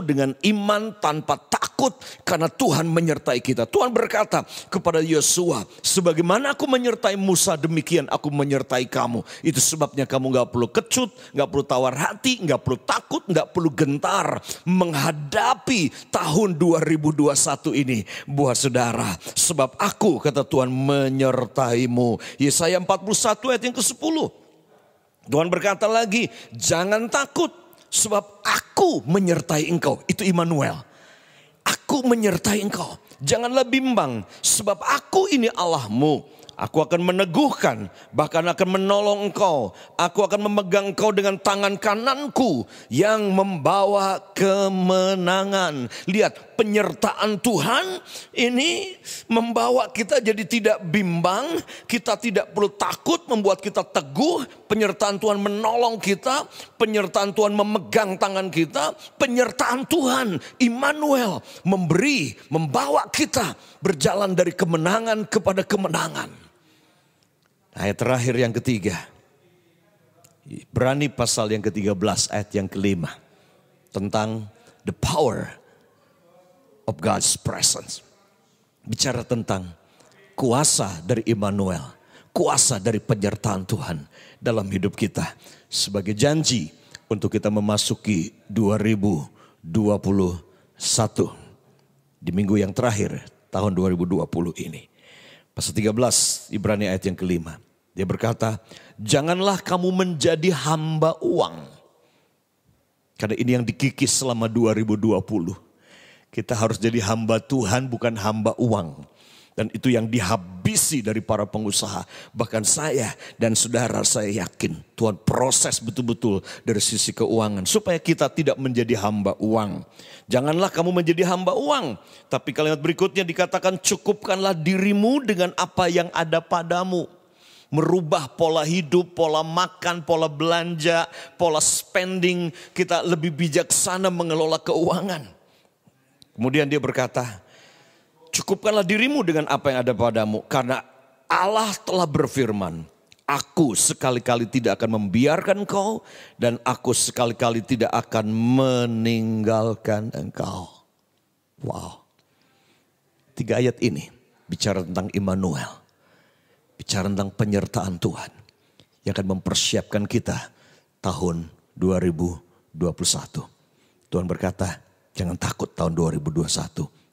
dengan iman tanpa takut karena Tuhan menyertai kita. Tuhan berkata kepada Yosua, sebagaimana aku menyertai Musa demikian aku menyertai kamu. Itu sebabnya kamu gak perlu kecut, gak perlu tawar hati, gak perlu takut, gak perlu gentar menghadapi tahun 2021 ini buat saudara. Sebab aku, kata Tuhan, menyertai Yesaya 41 ayat yang ke-10. Tuhan berkata lagi, jangan takut sebab aku menyertai engkau. Itu Immanuel. Aku menyertai engkau. Janganlah bimbang sebab aku ini Allahmu. Aku akan meneguhkan, bahkan akan menolong engkau. Aku akan memegang engkau dengan tangan kananku yang membawa kemenangan. Lihat, penyertaan Tuhan ini membawa kita jadi tidak bimbang. Kita tidak perlu takut, membuat kita teguh. Penyertaan Tuhan menolong kita. Penyertaan Tuhan memegang tangan kita. Penyertaan Tuhan, Immanuel, membawa kita berjalan dari kemenangan kepada kemenangan. Ayat terakhir yang ketiga, Ibrani pasal yang ke-13 ayat yang ke-5 tentang the power of God's presence. Bicara tentang kuasa dari Immanuel, kuasa dari penyertaan Tuhan dalam hidup kita sebagai janji untuk kita memasuki 2021 di minggu yang terakhir tahun 2020 ini. Pasal 13 Ibrani ayat yang ke-5. Dia berkata, janganlah kamu menjadi hamba uang. Karena ini yang dikikis selama 2020. Kita harus jadi hamba Tuhan, bukan hamba uang. Dan itu yang dihabisi dari para pengusaha. Bahkan saya dan saudara, saya yakin Tuhan proses betul-betul dari sisi keuangan. Supaya kita tidak menjadi hamba uang. Janganlah kamu menjadi hamba uang. Tapi kalimat berikutnya dikatakan, cukupkanlah dirimu dengan apa yang ada padamu. Merubah pola hidup, pola makan, pola belanja, pola spending. Kita lebih bijaksana mengelola keuangan. Kemudian dia berkata, cukupkanlah dirimu dengan apa yang ada padamu. Karena Allah telah berfirman, aku sekali-kali tidak akan membiarkan engkau. Dan aku sekali-kali tidak akan meninggalkan engkau. Wow. 3 ayat ini bicara tentang Immanuel. Bicara tentang penyertaan Tuhan. Yang akan mempersiapkan kita tahun 2021. Tuhan berkata, jangan takut tahun 2021.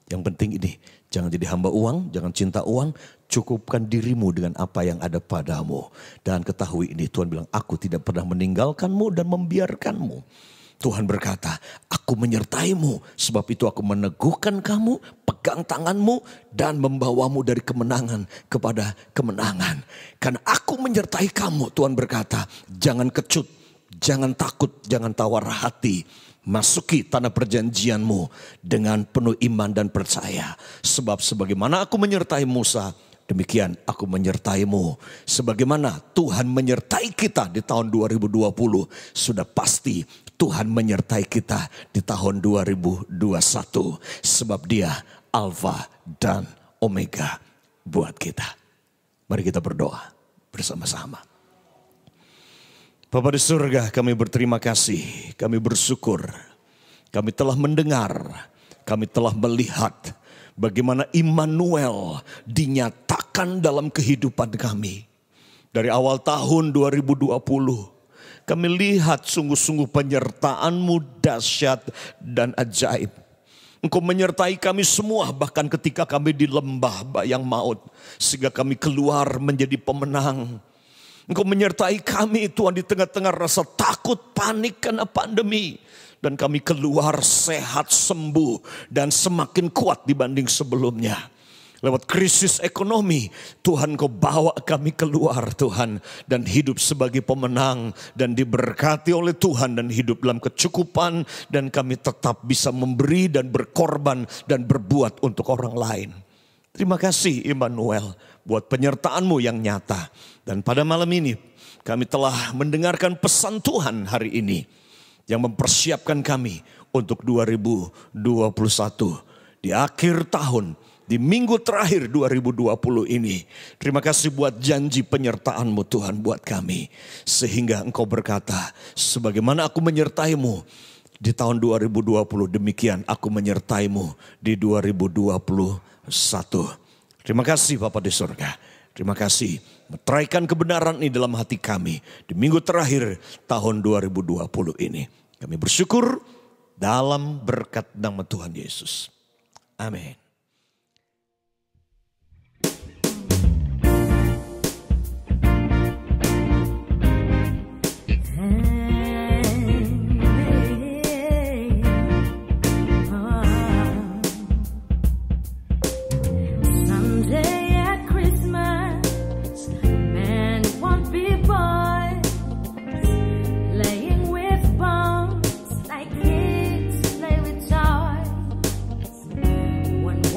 Yang penting ini, jangan jadi hamba uang, jangan cinta uang, cukupkan dirimu dengan apa yang ada padamu. Dan ketahui ini, Tuhan bilang, aku tidak pernah meninggalkanmu dan membiarkanmu. Tuhan berkata, aku menyertaimu, sebab itu aku meneguhkan kamu, pegang tanganmu dan membawamu dari kemenangan kepada kemenangan. Karena aku menyertai kamu, Tuhan berkata, jangan kecut, jangan takut, jangan tawar hati. Masuki tanah perjanjianmu dengan penuh iman dan percaya. Sebab sebagaimana aku menyertai Musa, demikian aku menyertaimu. Sebagaimana Tuhan menyertai kita di tahun 2020, sudah pasti Tuhan menyertai kita di tahun 2021. Sebab Dia Alfa dan Omega buat kita. Mari kita berdoa bersama-sama. Bapa di surga, kami berterima kasih, kami bersyukur, kami telah mendengar, kami telah melihat bagaimana Immanuel dinyatakan dalam kehidupan kami. Dari awal tahun 2020, kami lihat sungguh-sungguh penyertaan-Mu dahsyat dan ajaib. Engkau menyertai kami semua, bahkan ketika kami di lembah bayang maut, sehingga kami keluar menjadi pemenang. Engkau menyertai kami Tuhan di tengah-tengah rasa takut, panik karena pandemi. Dan kami keluar sehat, sembuh, dan semakin kuat dibanding sebelumnya. Lewat krisis ekonomi, Tuhan Kau bawa kami keluar Tuhan. Dan hidup sebagai pemenang dan diberkati oleh Tuhan dan hidup dalam kecukupan. Dan kami tetap bisa memberi dan berkorban dan berbuat untuk orang lain. Terima kasih Immanuel buat penyertaan-Mu yang nyata. Dan pada malam ini kami telah mendengarkan pesan Tuhan hari ini yang mempersiapkan kami untuk 2021. Di akhir tahun, di minggu terakhir 2020 ini. Terima kasih buat janji penyertaan-Mu Tuhan buat kami. Sehingga Engkau berkata, sebagaimana aku menyertai-Mu di tahun 2020, demikian aku menyertai-Mu di 2021. Terima kasih Bapa di surga. Terima kasih meteraikan kebenaran ini dalam hati kami di minggu terakhir tahun 2020 ini. Kami bersyukur dalam berkat nama Tuhan Yesus. Amin. One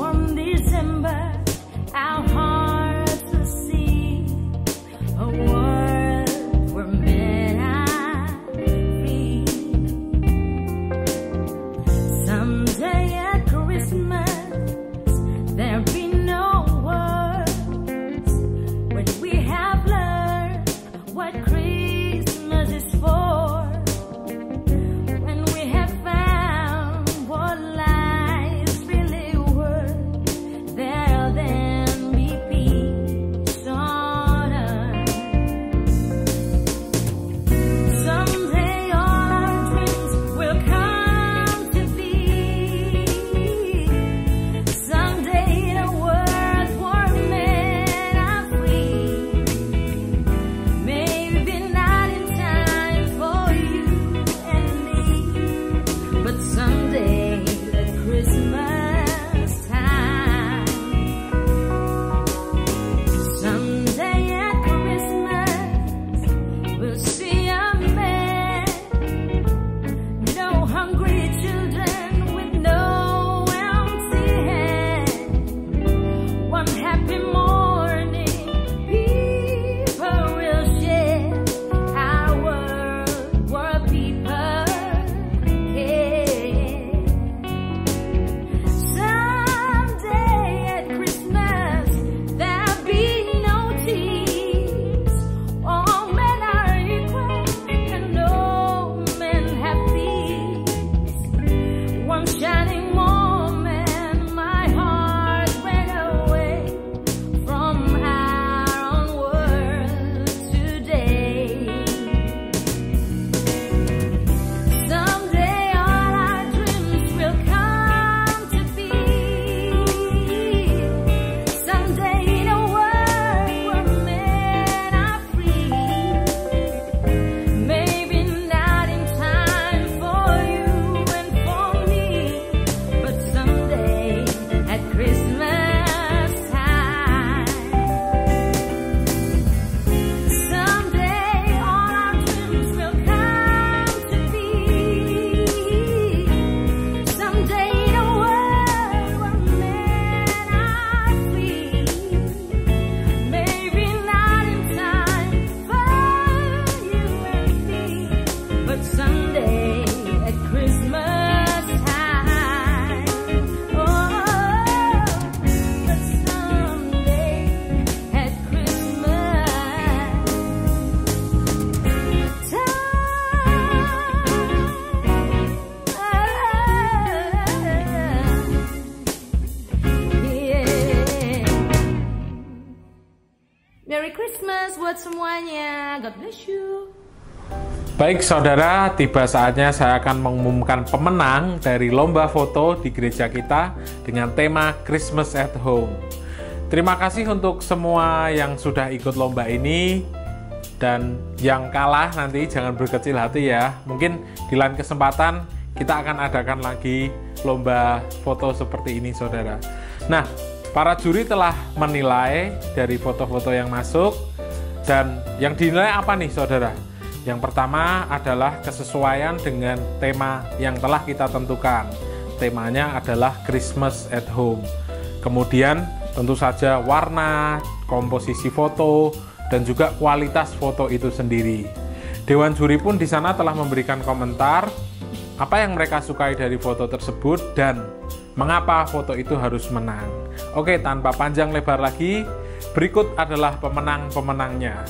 Merry Christmas buat semuanya. God bless you. Baik saudara, tiba saatnya saya akan mengumumkan pemenang dari lomba foto di gereja kita dengan tema Christmas at Home. Terima kasih untuk semua yang sudah ikut lomba ini. Dan yang kalah nanti jangan berkecil hati ya. Mungkin di lain kesempatan kita akan adakan lagi lomba foto seperti ini saudara. Nah, para juri telah menilai dari foto-foto yang masuk. Dan yang dinilai apa nih saudara? Yang pertama adalah kesesuaian dengan tema yang telah kita tentukan. Temanya adalah Christmas at Home. Kemudian tentu saja warna, komposisi foto, dan juga kualitas foto itu sendiri. Dewan juri pun di sana telah memberikan komentar apa yang mereka sukai dari foto tersebut dan mengapa foto itu harus menang. Oke, tanpa panjang lebar lagi, berikut adalah pemenang-pemenangnya.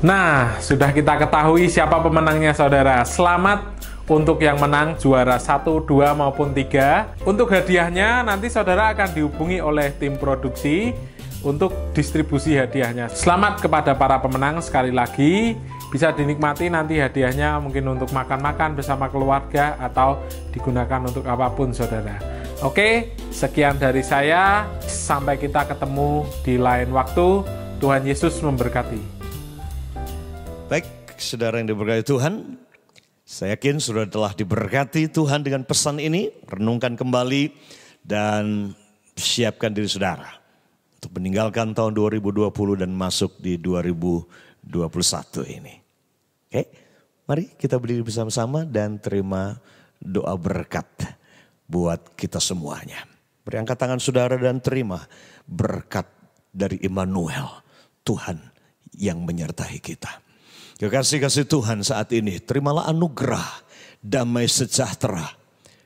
Nah, sudah kita ketahui siapa pemenangnya saudara. Selamat untuk yang menang juara 1, 2, maupun 3. Untuk hadiahnya nanti saudara akan dihubungi oleh tim produksi untuk distribusi hadiahnya. Selamat kepada para pemenang sekali lagi. Bisa dinikmati nanti hadiahnya mungkin untuk makan-makan bersama keluarga atau digunakan untuk apapun saudara. Oke, sekian dari saya. Sampai kita ketemu di lain waktu. Tuhan Yesus memberkati. Baik, saudara yang diberkati Tuhan, saya yakin sudah telah diberkati Tuhan dengan pesan ini. Renungkan kembali dan siapkan diri saudara untuk meninggalkan tahun 2020 dan masuk di 2021 ini. Oke, mari kita berdiri bersama-sama dan terima doa berkat buat kita semuanya. Beri angkat tangan saudara dan terima berkat dari Immanuel, Tuhan yang menyertai kita. Kekasih-kasih Tuhan saat ini, terimalah anugerah damai sejahtera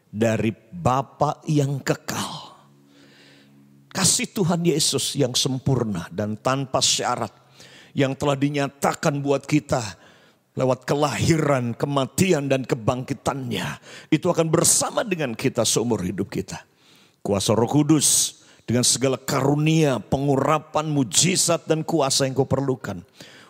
dari Bapa yang kekal. Kasih Tuhan Yesus yang sempurna dan tanpa syarat yang telah dinyatakan buat kita lewat kelahiran, kematian dan kebangkitannya. Itu akan bersama dengan kita seumur hidup kita. Kuasa Roh Kudus dengan segala karunia, pengurapan, mujizat dan kuasa yang kau perlukan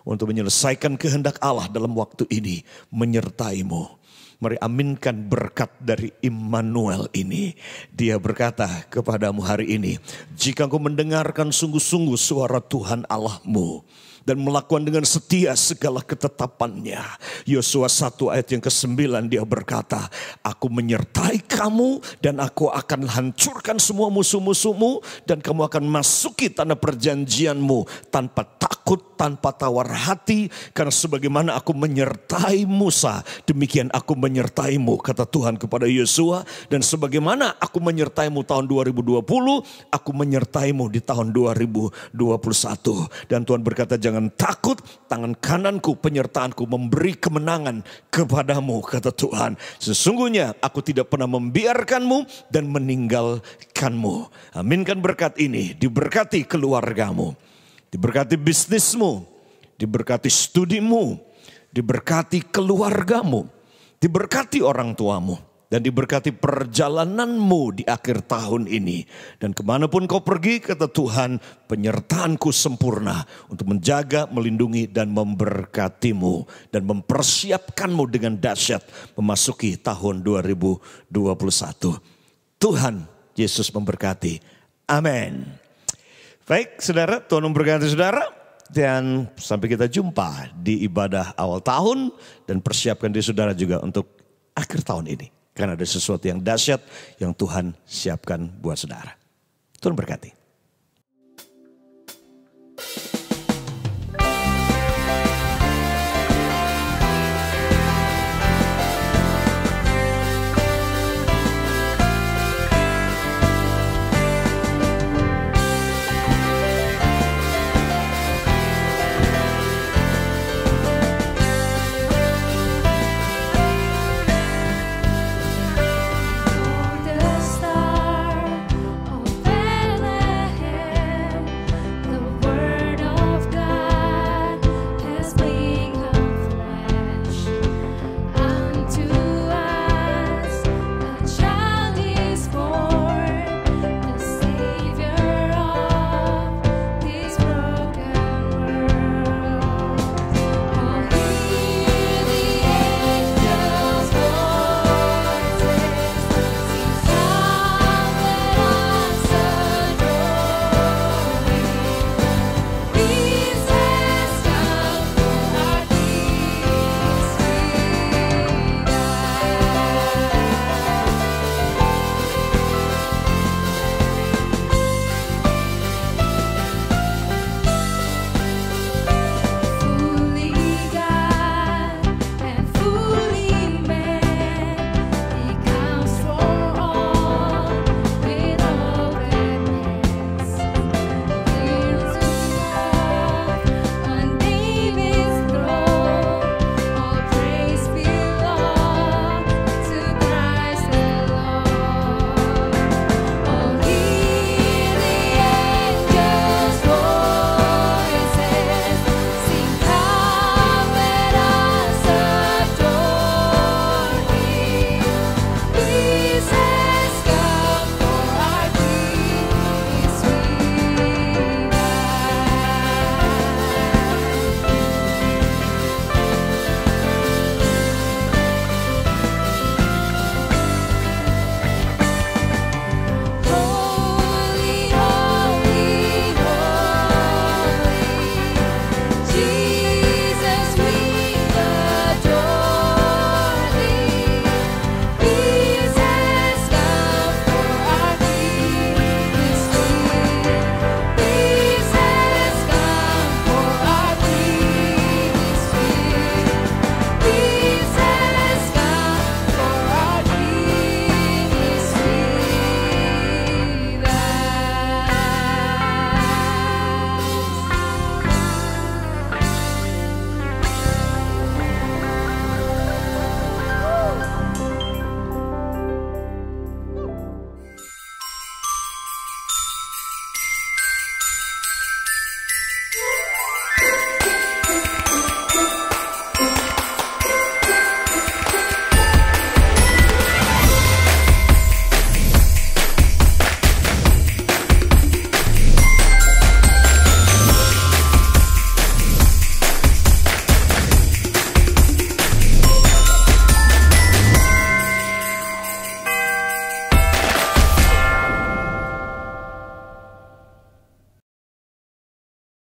untuk menyelesaikan kehendak Allah dalam waktu ini menyertaimu. Mari aminkan berkat dari Immanuel ini. Dia berkata kepadamu hari ini, jika engkau mendengarkan sungguh-sungguh suara Tuhan Allahmu dan melakukan dengan setia segala ketetapannya. Yosua 1 ayat yang ke-9 dia berkata, aku menyertai kamu dan aku akan hancurkan semua musuh-musuhmu dan kamu akan masuki tanah perjanjianmu tanpa takut, tanpa tawar hati, karena sebagaimana aku menyertai Musa, demikian aku menyertaimu, kata Tuhan kepada Yosua. Dan sebagaimana aku menyertaimu tahun 2020, aku menyertaimu di tahun 2021. Dan Tuhan berkata, jangan takut, tangan kananku, penyertaanku memberi kemenangan kepadamu, kata Tuhan. Sesungguhnya aku tidak pernah membiarkanmu dan meninggalkanmu. Aminkan berkat ini, diberkati keluargamu, diberkati bisnismu, diberkati studimu, diberkati keluargamu, diberkati orang tuamu, dan diberkati perjalananmu di akhir tahun ini. Dan kemanapun kau pergi, kata Tuhan, penyertaanku sempurna untuk menjaga, melindungi, dan memberkatimu. Dan mempersiapkanmu dengan dahsyat memasuki tahun 2021. Tuhan Yesus memberkati. Amin. Baik saudara, Tuhan memberkati saudara. Dan sampai kita jumpa di ibadah awal tahun. Dan persiapkan diri saudara juga untuk akhir tahun ini. Karena ada sesuatu yang dahsyat yang Tuhan siapkan buat saudara. Tuhan berkati.